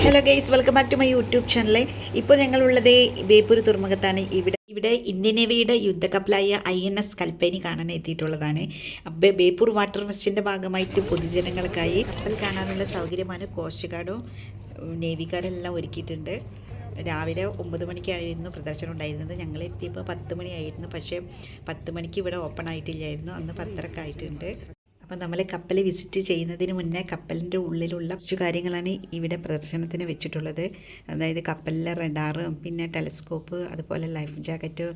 Hello guys, welcome back to my YouTube channel. ഇപ്പോൾ ഞങ്ങളുള്ളത് ബേപ്പൂർ തുറമുഖത്താണ്. ഇവിടെ ഇന്ത്യൻ നേവിയുടെ യുദ്ധക്കപ്പലായ INS കൽപ്പനി കാണാൻ എത്തിയിട്ടുള്ളതാണ്. ബേപ്പൂർ വാട്ടർ ഫെസ്റ്റിൻ്റെ ഭാഗമായിട്ട് പൊതുജനങ്ങൾക്കായി കപ്പൽ കാണാനുള്ള സൗകര്യമാണ് കോസ്റ്റ് ഗാർഡും നേവിക്കാരെല്ലാം ഒരുക്കിയിട്ടുണ്ട്. രാവിലെ 9 മണിക്കായിരുന്നു പ്രദർശനം ഉണ്ടായിരുന്നത്. ഞങ്ങൾ എത്തിയപ്പോൾ 10 മണിയായിരുന്നു. പക്ഷേ 10 മണിക്ക് ഇവിടെ ഓപ്പൺ ആയിട്ടില്ലായിരുന്നു. അന്ന് 10:30 ആയിട്ടുണ്ട്. അപ്പം നമ്മൾ കപ്പൽ വിസിറ്റ് ചെയ്യുന്നതിന് മുന്നേ കപ്പലിൻ്റെ ഉള്ളിലുള്ള കുറച്ച് കാര്യങ്ങളാണ് ഇവിടെ പ്രദർശനത്തിന് വെച്ചിട്ടുള്ളത്. അതായത് കപ്പലിലെ റഡാറും പിന്നെ ടെലസ്കോപ്പ്, അതുപോലെ ലൈഫ് ജാക്കറ്റ്,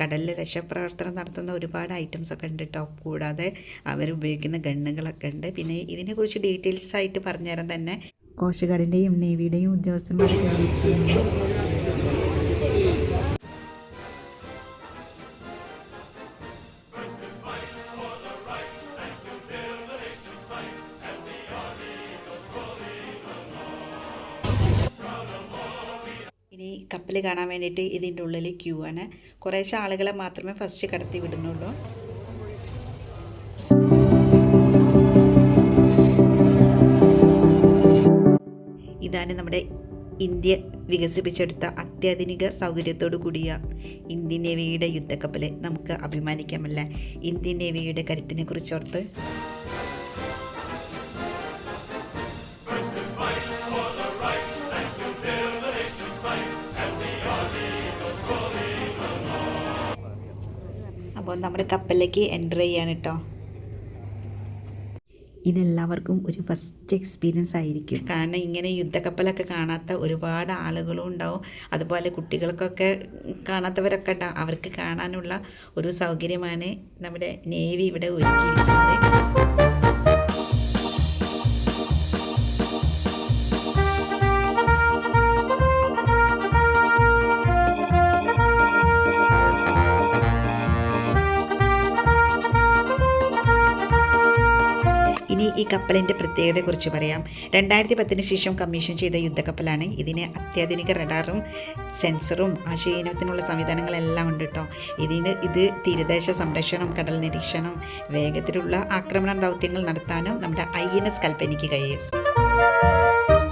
കടലിൽ രക്ഷാപ്രവർത്തനം നടത്തുന്ന ഒരുപാട് ഐറ്റംസൊക്കെ ഉണ്ട് കേട്ടോ. കൂടാതെ അവർ ഉപയോഗിക്കുന്ന ഗണ്ണുകളൊക്കെ ഉണ്ട്. പിന്നെ ഇതിനെക്കുറിച്ച് ഡീറ്റെയിൽസ് ആയിട്ട് പറഞ്ഞുതരാൻ തന്നെ കോസ്റ്റ് ഗാർഡിൻ്റെയും നേവിയുടെയും ഉദ്യോഗസ്ഥന്മാരൊക്കെ. ഇനി കപ്പൽ കാണാൻ വേണ്ടിയിട്ട് ഇതിൻ്റെ ഉള്ളിൽ ക്യൂ ആണ്. കുറേശ്ശെ ആളുകളെ മാത്രമേ ഫസ്റ്റ് കടത്തി വിടുന്നുള്ളൂ. ഇതാണ് നമ്മുടെ ഇന്ത്യ വികസിപ്പിച്ചെടുത്ത അത്യാധുനിക സൗകര്യത്തോടു കൂടിയ ഇന്ത്യൻ നേവിയുടെ യുദ്ധക്കപ്പൽ. നമുക്ക് അഭിമാനിക്കാമല്ല ഇന്ത്യൻ നേവിയുടെ കരുത്തിനെ കുറിച്ചോർത്ത്. അപ്പോൾ നമ്മുടെ കപ്പലിലേക്ക് എൻ്റർ ചെയ്യാൻ കേട്ടോ. ഇതെല്ലാവർക്കും ഒരു ഫസ്റ്റ് എക്സ്പീരിയൻസ് ആയിരിക്കും. കാരണം ഇങ്ങനെ യുദ്ധക്കപ്പലൊക്കെ കാണാത്ത ഒരുപാട് ആളുകളും ഉണ്ടാവും. അതുപോലെ കുട്ടികൾക്കൊക്കെ കാണാത്തവരൊക്കെ ഉണ്ടാവും. അവർക്ക് കാണാനുള്ള ഒരു സൗകര്യമാണ് നമ്മുടെ നേവി ഇവിടെ ഒരുക്കിയിരിക്കുന്നത്. ഇനി ഈ കപ്പലിൻ്റെ പ്രത്യേകതയെക്കുറിച്ച് പറയാം. 2010 ശേഷം കമ്മീഷൻ ചെയ്ത യുദ്ധക്കപ്പലാണ്. ഇതിന് അത്യാധുനിക റഡാറും സെൻസറും ആശയവിനിമയത്തിനുള്ള സംവിധാനങ്ങളെല്ലാം ഉണ്ട് കേട്ടോ. ഇത് തീരദേശ സംരക്ഷണം, കടൽ നിരീക്ഷണം, വേഗത്തിലുള്ള ആക്രമണ ദൗത്യങ്ങൾ നടത്താനും നമ്മുടെ INS കൽപ്പനയ്ക്ക് കഴിയും.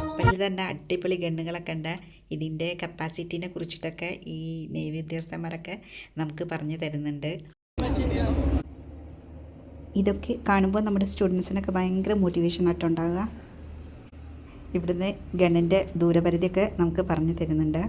കപ്പലിൽ തന്നെ അടിപൊളി ഗണ്ണുകളൊക്കെ ഉണ്ട്. ഇതിൻ്റെ കപ്പാസിറ്റിനെ കുറിച്ചിട്ടൊക്കെ ഈ നേവി ഉദ്യോഗസ്ഥന്മാരൊക്കെ നമുക്ക് പറഞ്ഞു തരുന്നുണ്ട്. ഇതൊക്കെ കാണുമ്പോൾ നമ്മുടെ സ്റ്റുഡൻസിനൊക്കെ ഭയങ്കര മോട്ടിവേഷൻ ആയിട്ടുണ്ടാകുക. ഇവിടുന്ന് ഗണ്ണിൻ്റെ ദൂരപരിധിയൊക്കെ നമുക്ക് പറഞ്ഞു തരുന്നുണ്ട്.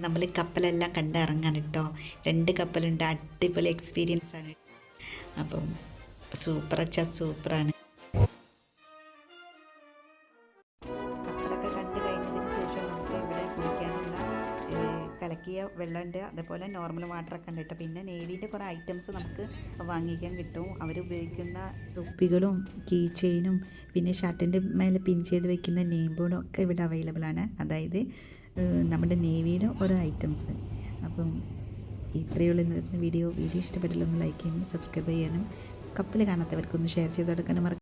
നമ്മൾ കപ്പലെല്ലാം കണ്ടിറങ്ങാൻ കേട്ടോ. 2 കപ്പലുണ്ട്. അടിപൊളി എക്സ്പീരിയൻസ് ആണ്. അപ്പം സൂപ്പറാണ്. കപ്പലൊക്കെ കണ്ടു കഴിഞ്ഞതിന് ശേഷം നമുക്ക് ഇവിടെ കുടിക്കാനുള്ള കലക്കിയ വെള്ളമുണ്ട്, അതുപോലെ നോർമൽ വാട്ടറൊക്കെ ഉണ്ട് കേട്ടോ. പിന്നെ നേവീൻ്റെ കുറേ ഐറ്റംസ് നമുക്ക് വാങ്ങിക്കാൻ കിട്ടും. അവരുപയോഗിക്കുന്ന തൊപ്പികളും കീ ചെയിനും പിന്നെ ഷർട്ടിൻ്റെ മേലെ പിൻ ചെയ്ത് വയ്ക്കുന്ന നെയിം ബോർഡും ഒക്കെ ഇവിടെ അവൈലബിൾ ആണ്. അതായത് നമ്മുടെ നേവിയുടെ ഓരോ ഐറ്റംസ്. അപ്പം ഇത്രയുള്ള ഇന്നത്തെ വീഡിയോ ഇഷ്ടപ്പെട്ടില്ലൊന്ന് ലൈക്ക് ചെയ്യാനും സബ്സ്ക്രൈബ് ചെയ്യാനും കപ്പൽ കാണാത്തവർക്കൊന്ന് ഷെയർ ചെയ്ത് കൊടുക്കാനും